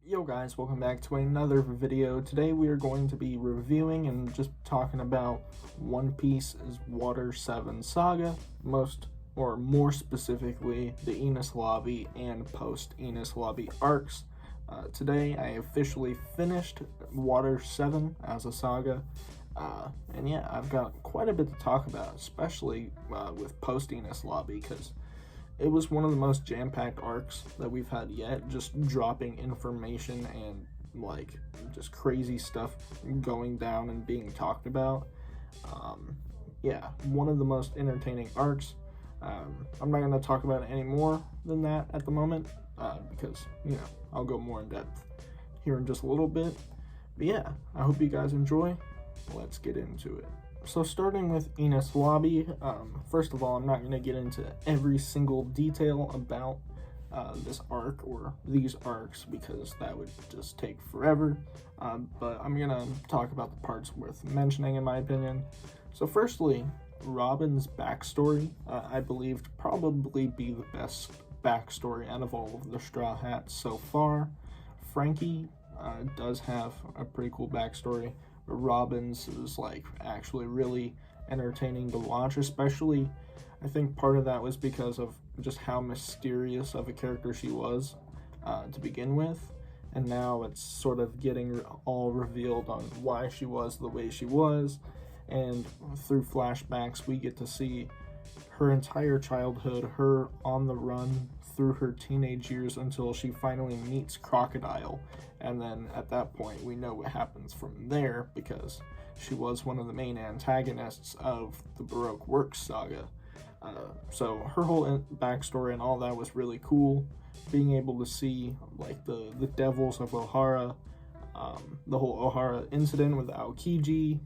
Yo guys, welcome back to another video. Today we are going to be reviewing and just talking about One Piece's Water 7 Saga, more specifically the Enies Lobby and post Enies Lobby arcs. Today I officially finished Water 7 as a saga, and yeah, I've got quite a bit to talk about, especially with post Enies Lobby, because it was one of the most jam-packed arcs that we've had yet, just dropping information and like just crazy stuff going down and being talked about. Yeah, one of the most entertaining arcs. I'm not going to talk about it any more than that at the moment, because, I'll go more in depth here in just a little bit. But yeah, I hope you guys enjoy. Let's get into it. So starting with Enies Lobby, first of all, I'm not going to get into every single detail about this arc or these arcs because that would just take forever, but I'm going to talk about the parts worth mentioning in my opinion. So firstly, Robin's backstory, I believe to probably be the best backstory out of all of the Straw Hats so far. Frankie does have a pretty cool backstory. Robin's is like actually really entertaining to watch, especially I think part of that was because of just how mysterious of a character she was to begin with, and now it's sort of getting all revealed on why she was the way she was, and through flashbacks we get to see her entire childhood, her on the run through her teenage years until she finally meets Crocodile, and then at that point we know what happens from there because she was one of the main antagonists of the Baroque Works saga. So her whole backstory and all that was really cool. Being able to see like the Devils of Ohara, the whole Ohara incident with Aokiji,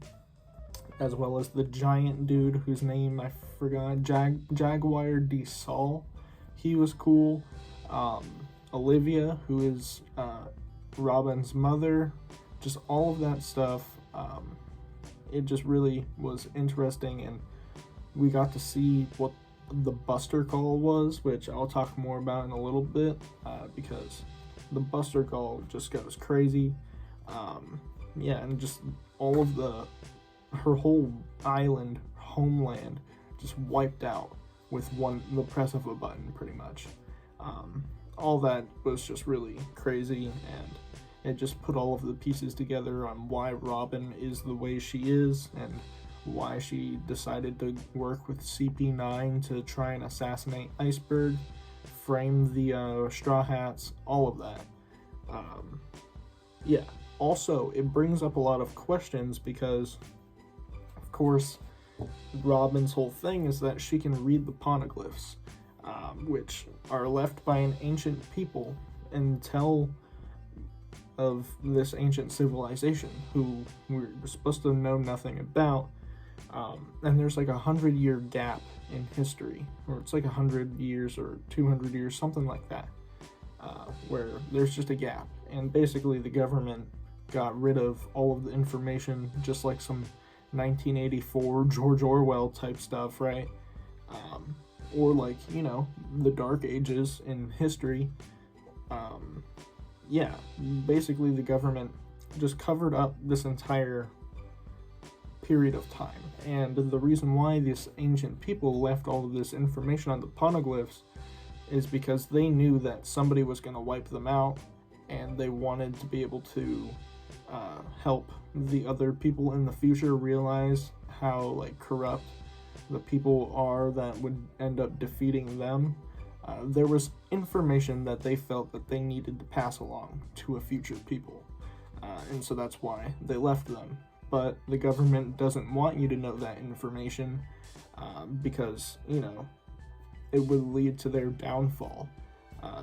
as well as the giant dude whose name I forgot, Jaguar de Sol. He was cool. Olivia, who is Robin's mother, just all of that stuff. It just really was interesting, and we got to see what the Buster Call was, which I'll talk more about in a little bit, because the Buster Call just goes crazy. Yeah, and just all of her whole island, homeland, just wiped out with the press of a button, pretty much. All that was just really crazy, and it just put all of the pieces together on why Robin is the way she is, and why she decided to work with CP9 to try and assassinate Iceberg, frame the Straw Hats, all of that. Yeah, also, it brings up a lot of questions because, of course, Robin's whole thing is that she can read the poneglyphs, which are left by an ancient people and tell of this ancient civilization who we're supposed to know nothing about. And there's like 100-year gap in history, or it's like 100 years or 200 years, something like that, where there's just a gap. And basically the government got rid of all of the information, just like some 1984 George Orwell type stuff, right? Or like, the Dark Ages in history. Yeah, basically the government just covered up this entire period of time. And the reason why these ancient people left all of this information on the poneglyphs is because they knew that somebody was going to wipe them out, and they wanted to be able to help the other people in the future realize how like corrupt the people are that would end up defeating them. There was information that they felt that they needed to pass along to a future people, and so that's why they left them. But the government doesn't want you to know that information, because it would lead to their downfall.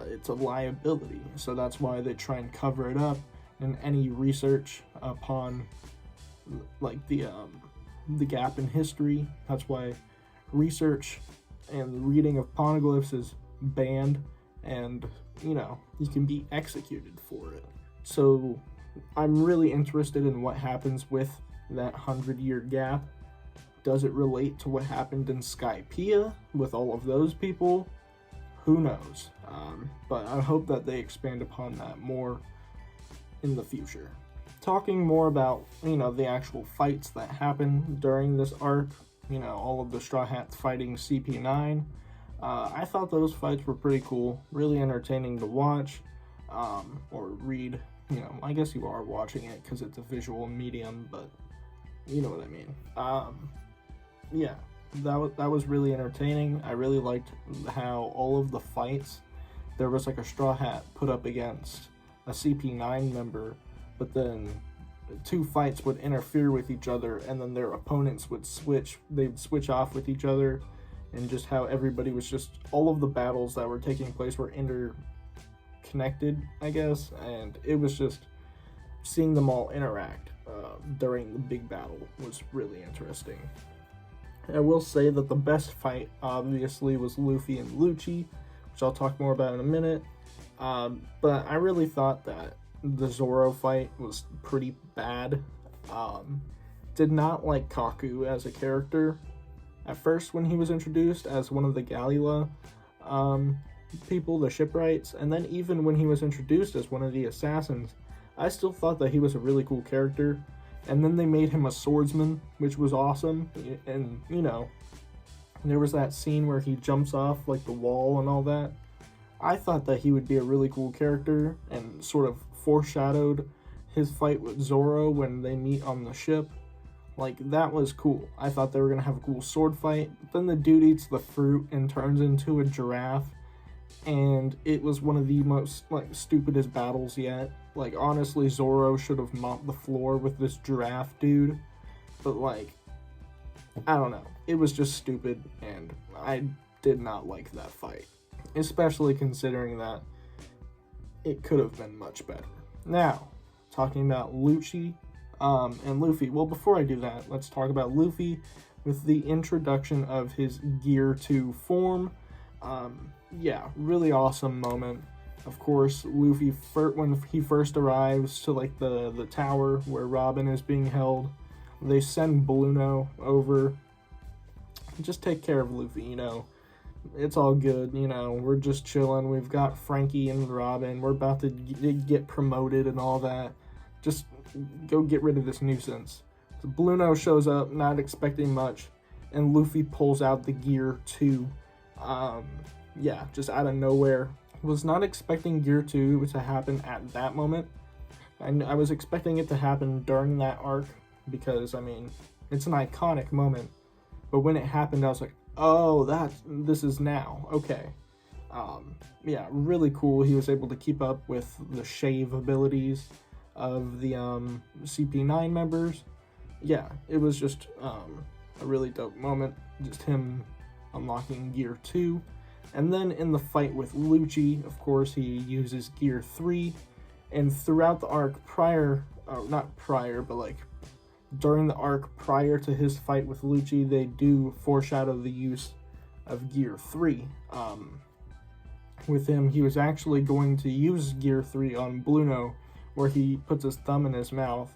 It's a liability, so that's why they try and cover it up. And any research upon like the gap in history, that's why research and the reading of poneglyphs is banned, and you can be executed for it. So I'm really interested in what happens with that 100-year gap. Does it relate to what happened in Skypiea with all of those people? Who knows? But I hope that they expand upon that more in the future. Talking more about, the actual fights that happen during this arc, all of the Straw Hats fighting CP9, I thought those fights were pretty cool, really entertaining to watch, or read. I guess you are watching it because it's a visual medium, but you know what I mean. Yeah, that was really entertaining. I really liked how all of the fights, there was like a Straw Hat put up against a CP9 member, but then two fights would interfere with each other, and then their opponents would they'd switch off with each other, and just how everybody was just, all of the battles that were taking place were interconnected, I guess, and it was just seeing them all interact during the big battle was really interesting. I will say that the best fight, obviously, was Luffy and Lucci, which I'll talk more about in a minute, but I really thought that the Zoro fight was pretty bad. Did not like Kaku as a character at first when he was introduced as one of the Galila people, the shipwrights, and then even when he was introduced as one of the assassins, I still thought that he was a really cool character. And then they made him a swordsman, which was awesome. And, there was that scene where he jumps off like the wall and all that. I thought that he would be a really cool character, and sort of foreshadowed his fight with Zoro when they meet on the ship. Like, that was cool. I thought they were going to have a cool sword fight, but then the dude eats the fruit and turns into a giraffe, and it was one of the most, stupidest battles yet. Like, honestly, Zoro should have mopped the floor with this giraffe dude, but, I don't know. It was just stupid, and I did not like that fight, especially considering that it could have been much better. Now, talking about Lucci and Luffy. Well, before I do that, let's talk about Luffy with the introduction of his Gear 2 form. Yeah, really awesome moment. Of course, Luffy, when he first arrives to the tower where Robin is being held, they send Bluno over. Just take care of Luffy, It's all good, we're just chilling. We've got Frankie and Robin. We're about to get promoted and all that. Just go get rid of this nuisance. So Bluno shows up, not expecting much, and Luffy pulls out the Gear 2. Yeah, just out of nowhere. Was not expecting Gear 2 to happen at that moment. And I was expecting it to happen during that arc because, it's an iconic moment. But when it happened, I was like, oh, this is now. Okay. Yeah, really cool. He was able to keep up with the shave abilities of the CP9 members. Yeah, it was just a really dope moment. Just him unlocking Gear 2. And then in the fight with Lucci, of course, he uses Gear 3. And throughout the arc during the arc prior to his fight with Lucci, they do foreshadow the use of Gear 3. With him, he was actually going to use Gear 3 on Bluno, where he puts his thumb in his mouth,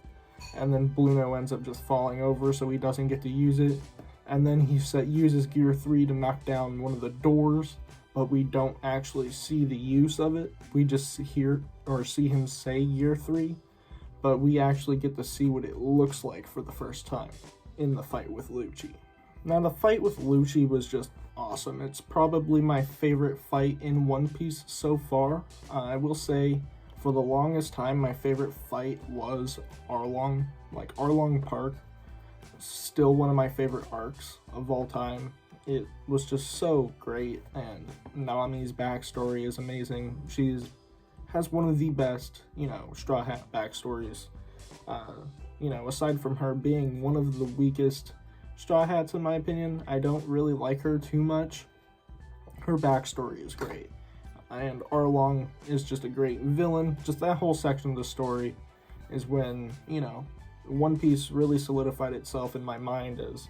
and then Bluno ends up just falling over, so he doesn't get to use it. And then he uses Gear 3 to knock down one of the doors, but we don't actually see the use of it. We just hear or see him say Gear 3, but we actually get to see what it looks like for the first time in the fight with Lucci. Now, the fight with Lucci was just awesome. It's probably my favorite fight in One Piece so far. I will say, for the longest time, my favorite fight was Arlong Park. Still one of my favorite arcs of all time. It was just so great, and Nami's backstory is amazing. Has one of the best, Straw Hat backstories. Aside from her being one of the weakest Straw Hats, in my opinion, I don't really like her too much. Her backstory is great. And Arlong is just a great villain. Just that whole section of the story is when, One Piece really solidified itself in my mind as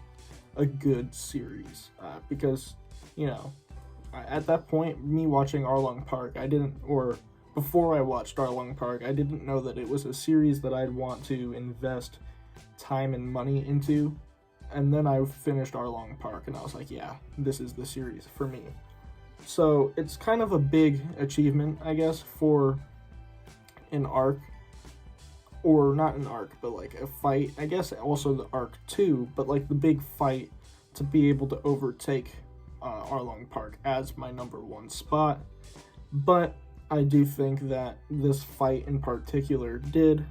a good series. Because, at that point, me watching Arlong Park, before I watched Arlong Park, I didn't know that it was a series that I'd want to invest time and money into. And then I finished Arlong Park, and I was like, yeah, this is the series for me. So it's kind of a big achievement, I guess, for an arc or not an arc, but like a fight. I guess also the arc too, but like the big fight to be able to overtake Arlong Park as my number one spot. But I do think that this fight in particular did.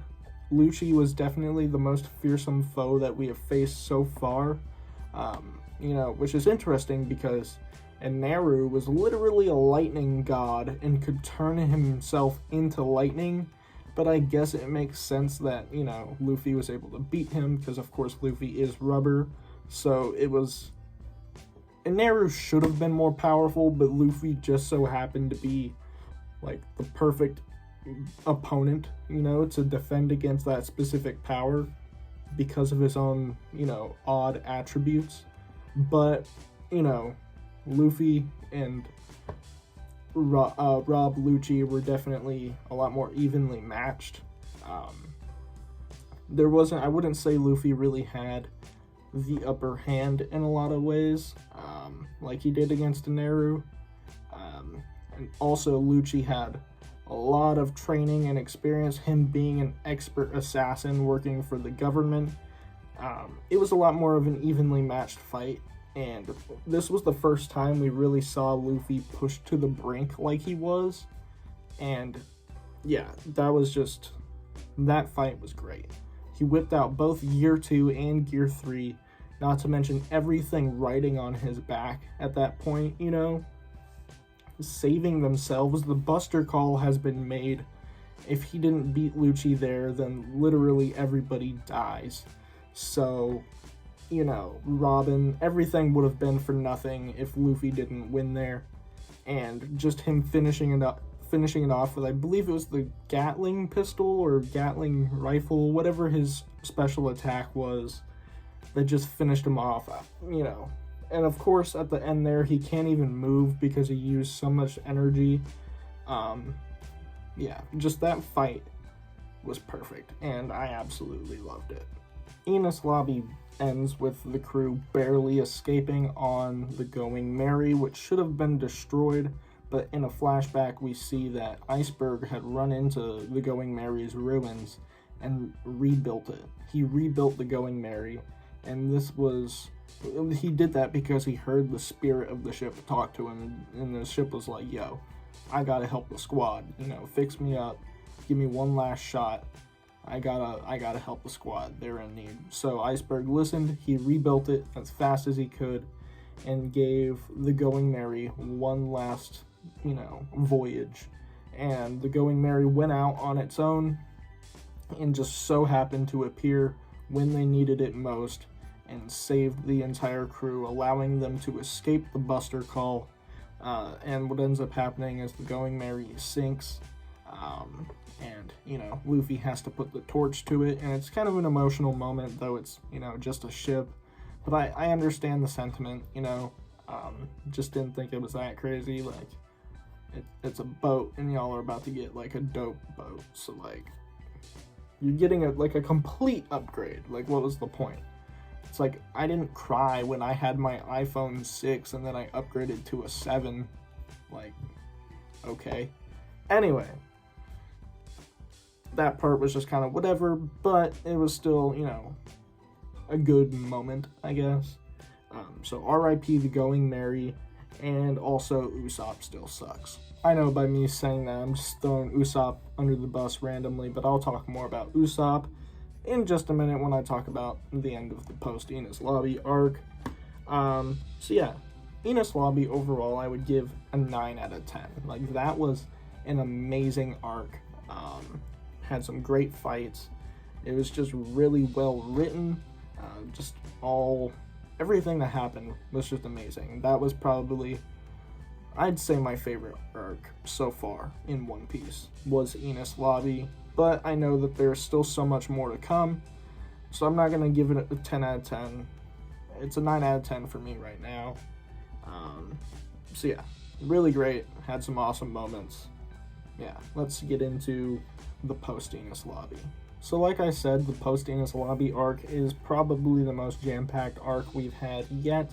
Lucci was definitely the most fearsome foe that we have faced so far, which is interesting because Enies was literally a lightning god and could turn himself into lightning, but I guess it makes sense that, Luffy was able to beat him because, of course, Luffy is rubber, so it was... Enies should have been more powerful, but Luffy just so happened to be, like, the perfect opponent, to defend against that specific power because of his own, odd attributes. But, Luffy and Rob Lucci were definitely a lot more evenly matched. I wouldn't say Luffy really had the upper hand in a lot of ways, like he did against Enies. And also Lucci had a lot of training and experience, him being an expert assassin working for the government. It was a lot more of an evenly matched fight, and this was the first time we really saw Luffy pushed to the brink like he was, and yeah, that fight was great. He whipped out both Gear 2 and Gear 3, not to mention everything riding on his back at that point, saving themselves. The Buster Call has been made. If he didn't beat Lucci there, then literally everybody dies. So, Robin, everything would have been for nothing if Luffy didn't win there. And just him finishing it off with, I believe it was the Gatling pistol or Gatling rifle, whatever his special attack was, that just finished him off, And of course, at the end there, he can't even move because he used so much energy. Just that fight was perfect, and I absolutely loved it. Enies Lobby ends with the crew barely escaping on the Going Merry, which should have been destroyed, but in a flashback we see that Iceberg had run into the Going Merry's ruins and rebuilt it. He rebuilt the Going Merry, and he did that because he heard the spirit of the ship talk to him, and the ship was like, yo, I gotta help the squad, fix me up, give me one last shot, I gotta help the squad, they're in need. So Iceberg listened, he rebuilt it as fast as he could, and gave the Going Merry one last, voyage. And the Going Merry went out on its own, and just so happened to appear when they needed it most, and saved the entire crew, allowing them to escape the Buster Call. And what ends up happening is the Going Merry sinks, and Luffy has to put the torch to it, and it's kind of an emotional moment, though it's just a ship. But I understand the sentiment, just didn't think it was that crazy. Like, it's a boat, and y'all are about to get like a dope boat, so like you're getting a complete upgrade. Like, what was the point? It's like, I didn't cry when I had my iPhone 6 and then I upgraded to a 7. Like, okay. Anyway, that part was just kind of whatever, but it was still, a good moment, I guess. So RIP the Going Merry, and also Usopp still sucks. I know by me saying that, I'm just throwing Usopp under the bus randomly, but I'll talk more about Usopp in just a minute when I talk about the end of the post-Enies Lobby arc. Enies Lobby overall, I would give a 9 out of 10. Like, that was an amazing arc. Had some great fights. It was just really well written. Everything that happened was just amazing. That was probably, I'd say, my favorite arc so far in One Piece was Enies Lobby. But I know that there's still so much more to come, so I'm not going to give it a 10 out of 10. It's a 9 out of 10 for me right now. Really great. Had some awesome moments. Yeah, let's get into the post-Enies Lobby. So like I said, the post-Enies Lobby arc is probably the most jam-packed arc we've had yet.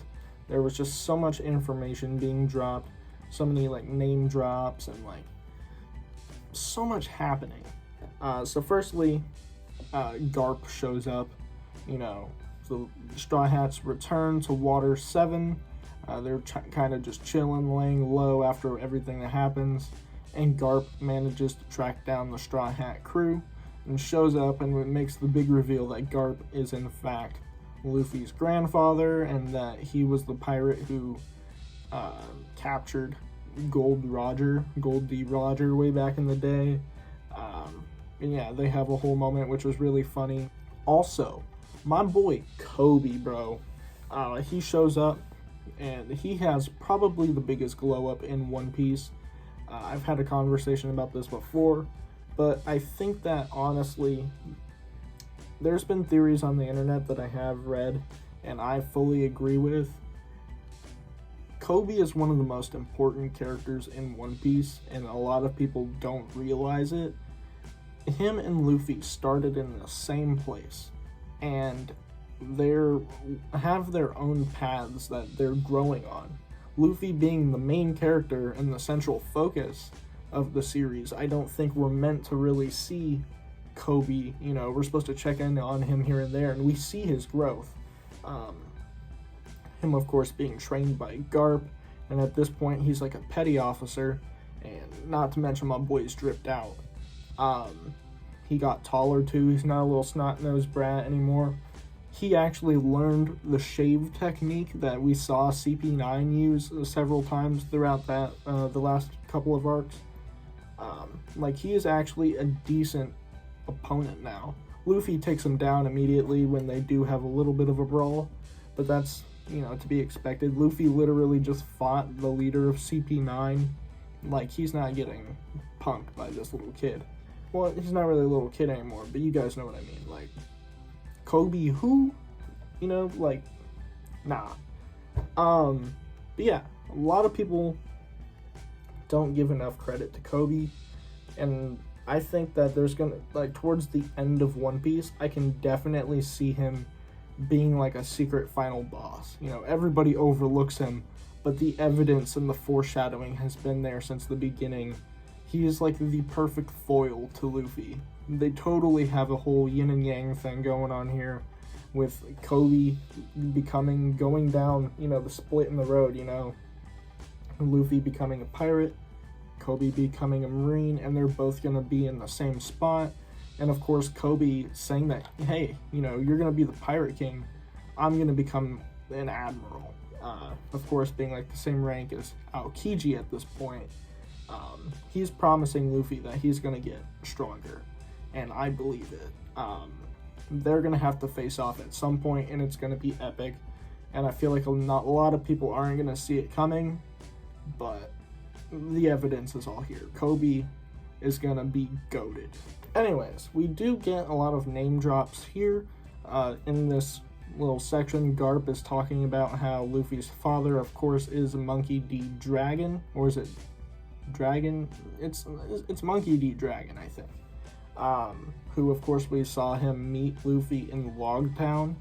There was just so much information being dropped, so many name drops, and so much happening. So firstly, Garp shows up. You know, the Straw Hats return to Water 7. They're kind of just chilling, laying low after everything that happens. And Garp manages to track down the Straw Hat crew and shows up and makes the big reveal that Garp is in fact Luffy's grandfather, and that he was the pirate who captured Gold D. Roger way back in the day. And yeah, they have a whole moment which was really funny. Also, my boy Kobe, bro, he shows up and he has probably the biggest glow up in One Piece. I've had a conversation about this before, but I think that honestly, there's been theories on the internet that I have read and I fully agree with. Kobe is one of the most important characters in One Piece, and a lot of people don't realize it. Him and Luffy started in the same place, and they have their own paths that they're growing on. Luffy being the main character and the central focus of the series, I don't think we're meant to really see Kobe. You know, we're supposed to check in on him here and there, and we see his growth. Him, of course, being trained by Garp, and at this point, he's like a petty officer, and not to mention my boy's dripped out. He got taller too. He's not a little snot-nosed brat anymore. He actually learned the shave technique that we saw CP9 use several times throughout that the last couple of arcs. Like, he is actually a decent opponent now. Luffy takes him down immediately when they do have a little bit of a brawl, but that's, you know, to be expected. Luffy literally just fought the leader of CP9. Like, he's not getting punked by this little kid. Well, he's not really a little kid anymore, but you guys know what I mean. Like, Kobe who? You know, like, nah. But yeah, a lot of people don't give enough credit to Kobe, and I think that there's gonna, like, towards the end of One Piece, I can definitely see him being like a secret final boss. You know, everybody overlooks him, but the evidence and the foreshadowing has been there since the beginning. He is like the perfect foil to Luffy. They totally have a whole yin and yang thing going on here, with Kobe going down, you know, the split in the road, you know, Luffy becoming a pirate, Kobe becoming a marine, and they're both gonna be in the same spot. And of course, Kobe saying that, hey, you know, you're gonna be the pirate king, I'm gonna become an admiral. Of course, being like the same rank as Aokiji at this point. He's promising Luffy that he's gonna get stronger, and I believe it. They're gonna have to face off at some point, and it's gonna be epic. And I feel like a lot of people aren't gonna see it coming, but the evidence is all here. Kobe is gonna be goated. Anyways, we do get a lot of name drops here. In this little section, Garp is talking about how Luffy's father, of course, is Monkey D. Dragon, or is it Dragon? It's Monkey D. Dragon, I think. Who, of course, we saw him meet Luffy in Logtown.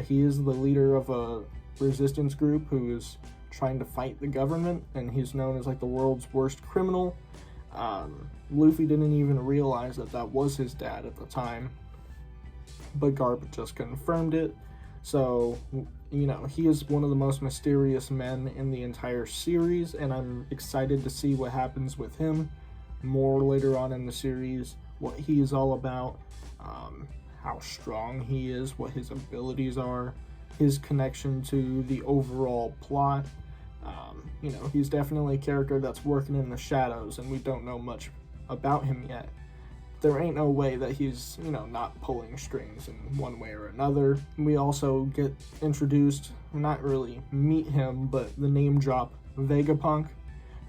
He is the leader of a resistance group who is trying to fight the government, and he's known as like the world's worst criminal. Luffy didn't even realize that that was his dad at the time, but Garp just confirmed it. So, you know, he is one of the most mysterious men in the entire series, and I'm excited to see what happens with him more later on in the series, what he is all about, how strong he is, what his abilities are, his connection to the overall plot. You know, he's definitely a character that's working in the shadows, and we don't know much about him yet. There ain't no way that he's, you know, not pulling strings in one way or another. We also get introduced, not really meet him, but the name drop Vegapunk,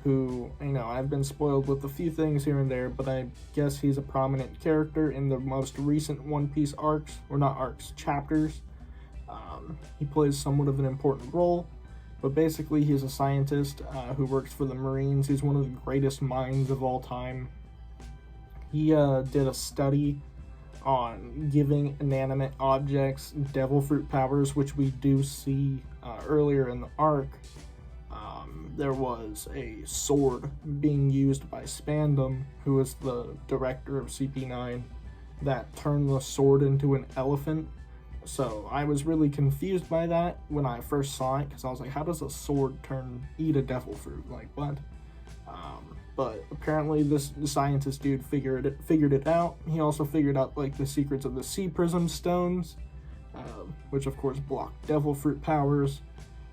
who, you know, I've been spoiled with a few things here and there, but I guess he's a prominent character in the most recent One Piece arcs, or not arcs, chapters. He plays somewhat of an important role, but basically he's a scientist who works for the Marines. He's one of the greatest minds of all time. He did a study on giving inanimate objects devil fruit powers, which we do see earlier in the arc. There was a sword being used by Spandam, who is the director of CP9, that turn the sword into an elephant. So I was really confused by that when I first saw it, because I was like, how does a sword eat a devil fruit? Like, what? But apparently this scientist dude figured it out. He also figured out like the secrets of the sea prism stones, which of course block devil fruit powers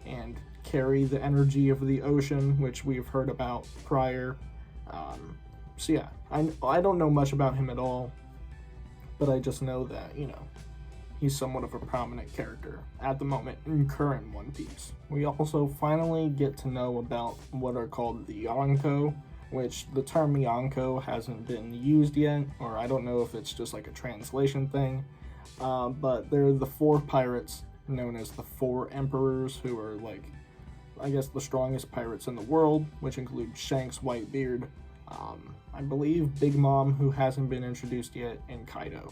and carry the energy of the ocean, which we've heard about prior. So yeah, I don't know much about him at all, but I just know that, he's somewhat of a prominent character at the moment in current One Piece. We also finally get to know about what are called the Yonko, which the term Yonko hasn't been used yet, or I don't know if it's just like a translation thing, but they're the 4 pirates known as the 4 Emperors, who are like, I guess, the strongest pirates in the world, which include Shanks, Whitebeard, I believe Big Mom, who hasn't been introduced yet, and Kaido.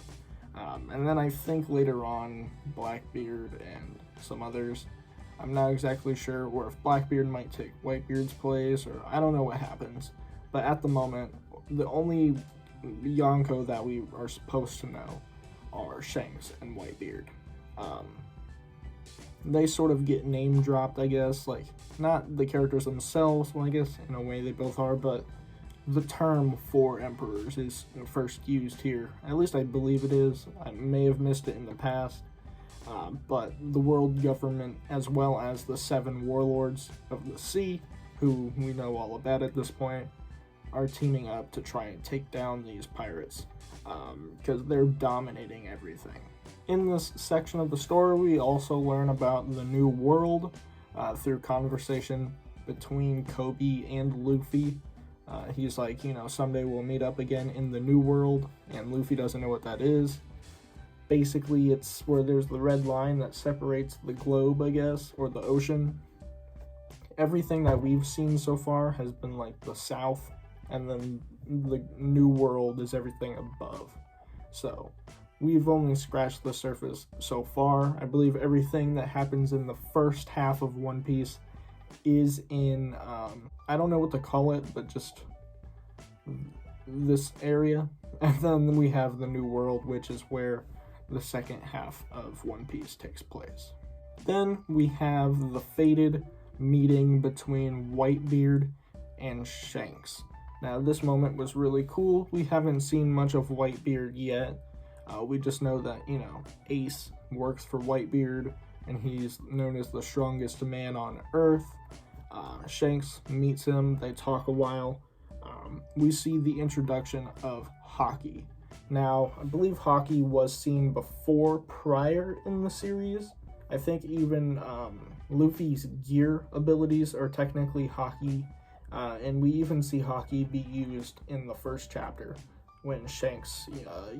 And then I think later on Blackbeard and some others. I'm not exactly sure, or if Blackbeard might take Whitebeard's place, or I don't know what happens. But at the moment, the only Yonko that we are supposed to know are Shanks and Whitebeard. They sort of get name dropped, I guess, like, not the characters themselves, well, I guess in a way they both are, but the term 4 Emperors is first used here. At least I believe it is. I may have missed it in the past. But the world government, as well as the 7 warlords of the sea, who we know all about at this point, are teaming up to try and take down these pirates, because they're dominating everything. In this section of the story, we also learn about the New World through conversation between Kobe and Luffy. He's like, someday we'll meet up again in the New World, and Luffy doesn't know what that is. Basically, it's where there's the red line that separates the globe, I guess, or the ocean. Everything that we've seen so far has been like the south, and then the New World is everything above. So we've only scratched the surface so far. I believe everything that happens in the first half of One Piece is in, I don't know what to call it, but just this area. And then we have the New World, which is where the second half of One Piece takes place. Then we have the fated meeting between Whitebeard and Shanks. Now, this moment was really cool. We haven't seen much of Whitebeard yet. We just know that, Ace works for Whitebeard, and he's known as the strongest man on Earth. Shanks meets him, they talk a while. We see the introduction of Haki. Now, I believe Haki was seen before, prior in the series. I think even Luffy's gear abilities are technically Haki, and we even see Haki be used in the first chapter when Shanks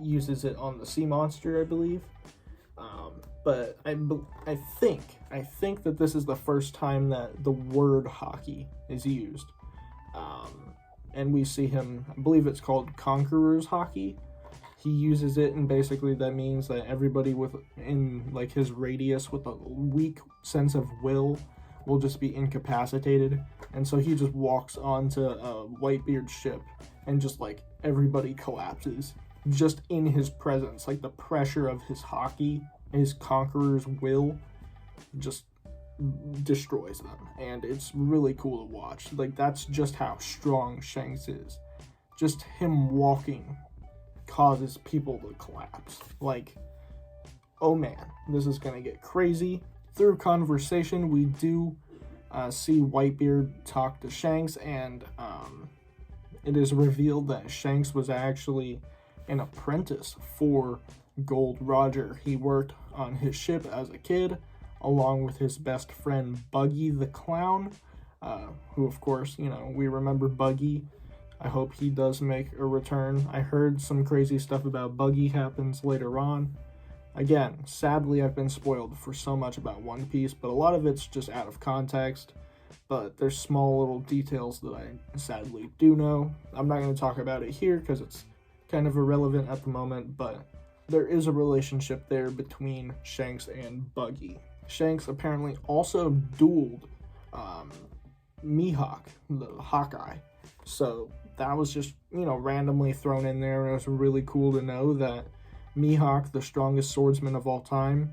uses it on the sea monster, I believe. But I think that this is the first time that the word Haki is used. And we see him, I believe it's called Conqueror's Haki. He uses it, and basically that means that everybody within like his radius with a weak sense of will just be incapacitated. And so he just walks onto Whitebeard's ship, and just like everybody collapses just in his presence. Like the pressure of his Haki, his Conqueror's will, just destroys them, and it's really cool to watch. Like, that's just how strong Shanks is. Just him walking causes people to collapse. Like, oh man, this is gonna get crazy. Through conversation, we do see Whitebeard talk to Shanks, and it is revealed that Shanks was actually an apprentice for Gold Roger. He worked on his ship as a kid, along with his best friend Buggy the Clown, who, of course, we remember Buggy. I hope he does make a return. I heard some crazy stuff about Buggy happens later on. Again, sadly, I've been spoiled for so much about One Piece, but a lot of it's just out of context. But there's small little details that I sadly do know. I'm not going to talk about it here because it's kind of irrelevant at the moment, but there is a relationship there between Shanks and Buggy. Shanks apparently also dueled Mihawk, the Hawkeye. So that was just, randomly thrown in there, and it was really cool to know that Mihawk, the strongest swordsman of all time,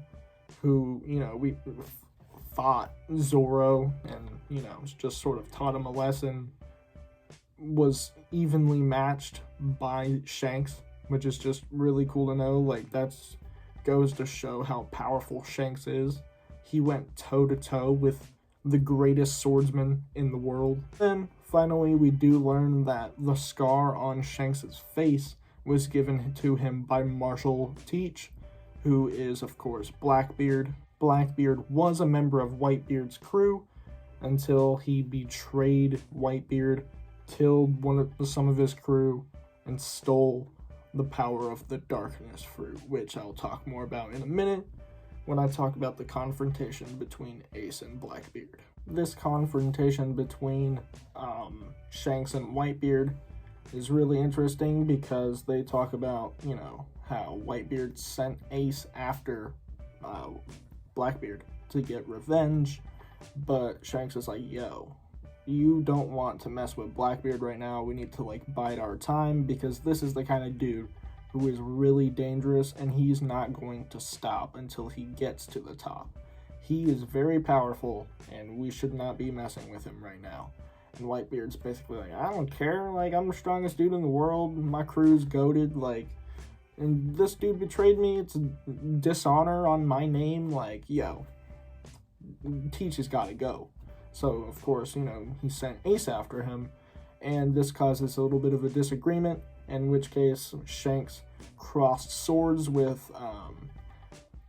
who, we fought Zoro and, just sort of taught him a lesson, was evenly matched by Shanks, which is just really cool to know. Like, that's goes to show how powerful Shanks is. He went toe-to-toe with the greatest swordsman in the world. Then, finally, we do learn that the scar on Shanks' face was given to him by Marshall Teach, who is, of course, Blackbeard. Blackbeard was a member of Whitebeard's crew until he betrayed Whitebeard, killed some of his crew, and stole the power of the darkness fruit, which I'll talk more about in a minute when I talk about the confrontation between Ace and Blackbeard. This confrontation between Shanks and Whitebeard is really interesting because they talk about, how Whitebeard sent Ace after Blackbeard to get revenge, but Shanks is like, yo, you don't want to mess with Blackbeard right now. We need to, bide our time because this is the kind of dude who is really dangerous and he's not going to stop until he gets to the top. He is very powerful and we should not be messing with him right now. And Whitebeard's basically like, I don't care. I'm the strongest dude in the world. My crew's goated. And this dude betrayed me. It's dishonor on my name. Yo, Teach has got to go. So, of course, he sent Ace after him, and this causes a little bit of a disagreement, in which case Shanks crossed swords with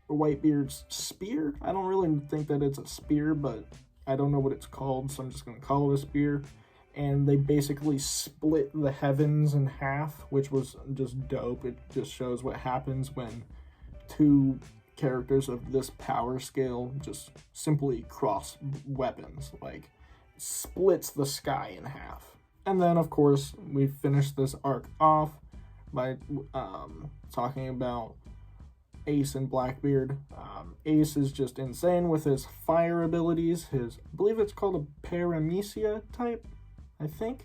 Whitebeard's spear. I don't really think that it's a spear, but I don't know what it's called, so I'm just going to call it a spear. And they basically split the heavens in half, which was just dope. It just shows what happens when two characters of this power scale just simply cross weapons, splits the sky in half. And then, of course, we finish this arc off by talking about Ace and Blackbeard. Ace is just insane with his fire abilities. I believe it's called a paramecia type, I think.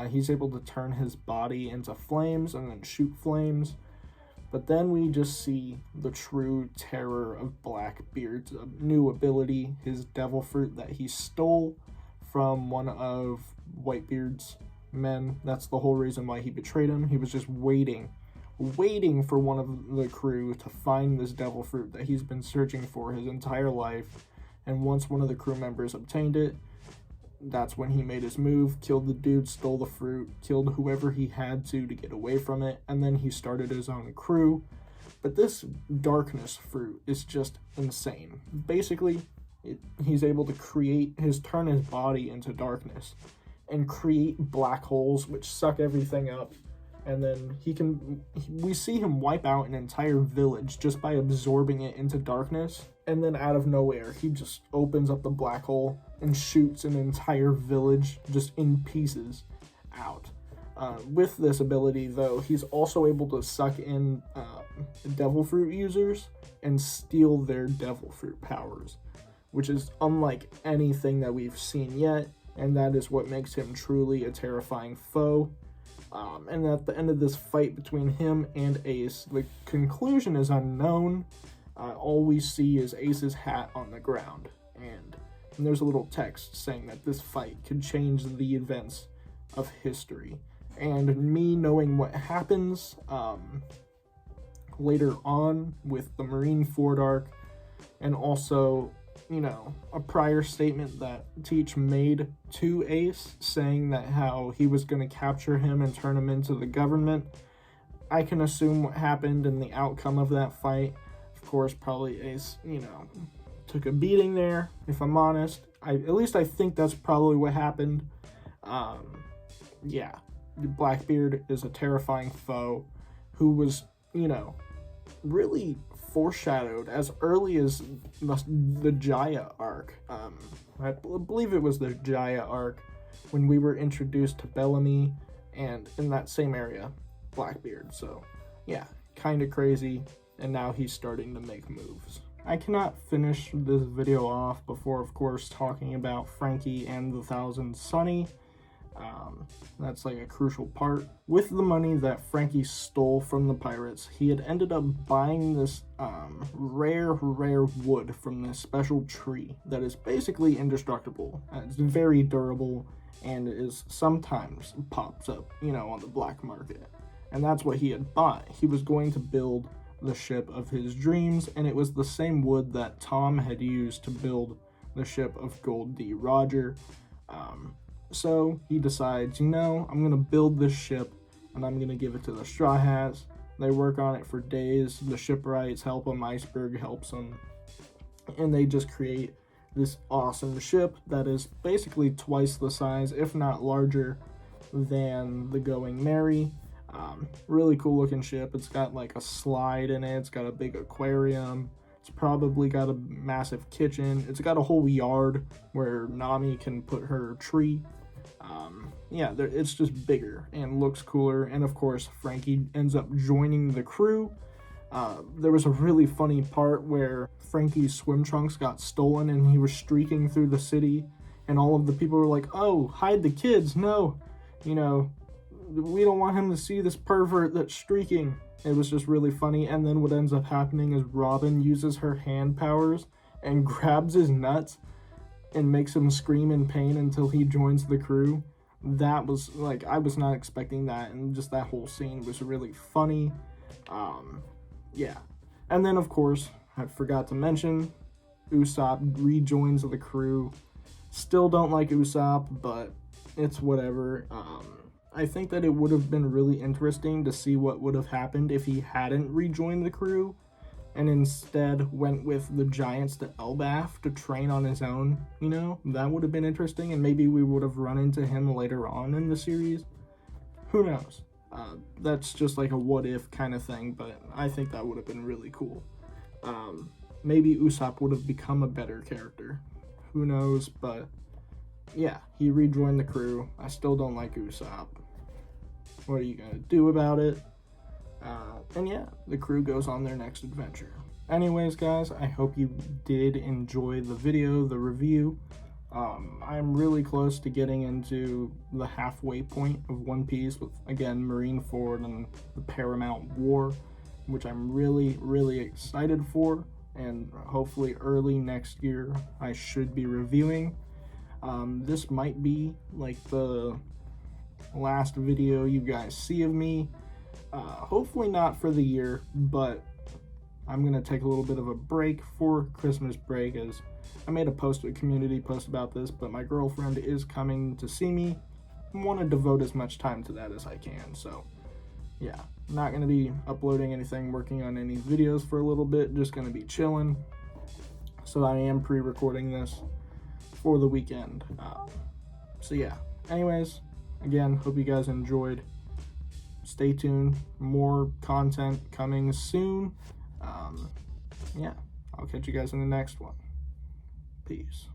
He's able to turn his body into flames and then shoot flames. But then we just see the true terror of Blackbeard's new ability, his devil fruit that he stole from one of Whitebeard's men. That's the whole reason why he betrayed him. He was just waiting for one of the crew to find this devil fruit that he's been searching for his entire life. And once one of the crew members obtained it, that's when he made his move, killed the dude, stole the fruit, killed whoever he had to get away from it, and then he started his own crew. But this darkness fruit is just insane. Basically, he's able to turn his body into darkness and create black holes which suck everything up. And then we see him wipe out an entire village just by absorbing it into darkness. And then out of nowhere, he just opens up the black hole and shoots an entire village just in pieces out. With this ability, though, he's also able to suck in devil fruit users and steal their devil fruit powers, which is unlike anything that we've seen yet, and that is what makes him truly a terrifying foe. And at the end of this fight between him and Ace, the conclusion is unknown. All we see is Ace's hat on the ground, and there's a little text saying that this fight could change the events of history. And me knowing what happens later on with the Marineford arc, and also, a prior statement that Teach made to Ace saying that how he was going to capture him and turn him into the government, I can assume what happened and the outcome of that fight. Of course, probably Ace, took a beating there, if I'm honest. At least I think that's probably what happened. Yeah, Blackbeard is a terrifying foe who was, really foreshadowed as early as the Jaya arc. I believe it was the Jaya arc when we were introduced to Bellamy and in that same area, Blackbeard. So, yeah, kind of crazy. And now he's starting to make moves. I cannot finish this video off before, of course, talking about Frankie and the Thousand Sunny. That's like a crucial part. With the money that Frankie stole from the pirates, he had ended up buying this rare wood from this special tree that is basically indestructible. It's very durable and is sometimes pops up, on the black market. And that's what he had bought. He was going to build the ship of his dreams, and it was the same wood that Tom had used to build the ship of Gold D. Roger. So he decides, I'm going to build this ship and I'm going to give it to the Straw Hats. They work on it for days. The shipwrights help them, Iceberg helps them, and they just create this awesome ship that is basically twice the size, if not larger, than the Going Merry. Really cool looking ship. It's got like a slide in it. It's got a big aquarium. It's probably got a massive kitchen. It's got a whole yard where Nami can put her tree. It's just bigger and looks cooler. And of course, Frankie ends up joining the crew. There was a really funny part where Frankie's swim trunks got stolen and he was streaking through the city. And all of the people were like, oh, hide the kids. No, we don't want him to see this pervert that's streaking. It was just really funny. And then what ends up happening is Robin uses her hand powers and grabs his nuts and makes him scream in pain until he joins the crew. That was I was not expecting that, and just that whole scene was really funny. And then of course, I forgot to mention, Usopp rejoins the crew. Still don't like Usopp, but it's whatever. I think that it would have been really interesting to see what would have happened if he hadn't rejoined the crew and instead went with the Giants to Elbaf to train on his own. That would have been interesting, and maybe we would have run into him later on in the series. Who knows? That's just like a what if kind of thing, but I think that would have been really cool. Maybe Usopp would have become a better character. Who knows? But yeah, he rejoined the crew. I still don't like Usopp. What are you gonna do about it? The crew goes on their next adventure. Anyways, guys, I hope you did enjoy the video, the review. I'm really close to getting into the halfway point of One Piece with, again, Marineford and the Paramount War, which I'm really excited for, and hopefully early next year I should be reviewing. This might be like the last video you guys see of me. Hopefully not for the year, but I'm going to take a little bit of a break for Christmas break, as I made a community post about this, but my girlfriend is coming to see me. I want to devote as much time to that as I can, so yeah, not going to be uploading anything, working on any videos for a little bit, just going to be chilling. So I am pre-recording this for the weekend. Anyways, again, hope you guys enjoyed. Stay tuned, more content coming soon. I'll catch you guys in the next one. Peace.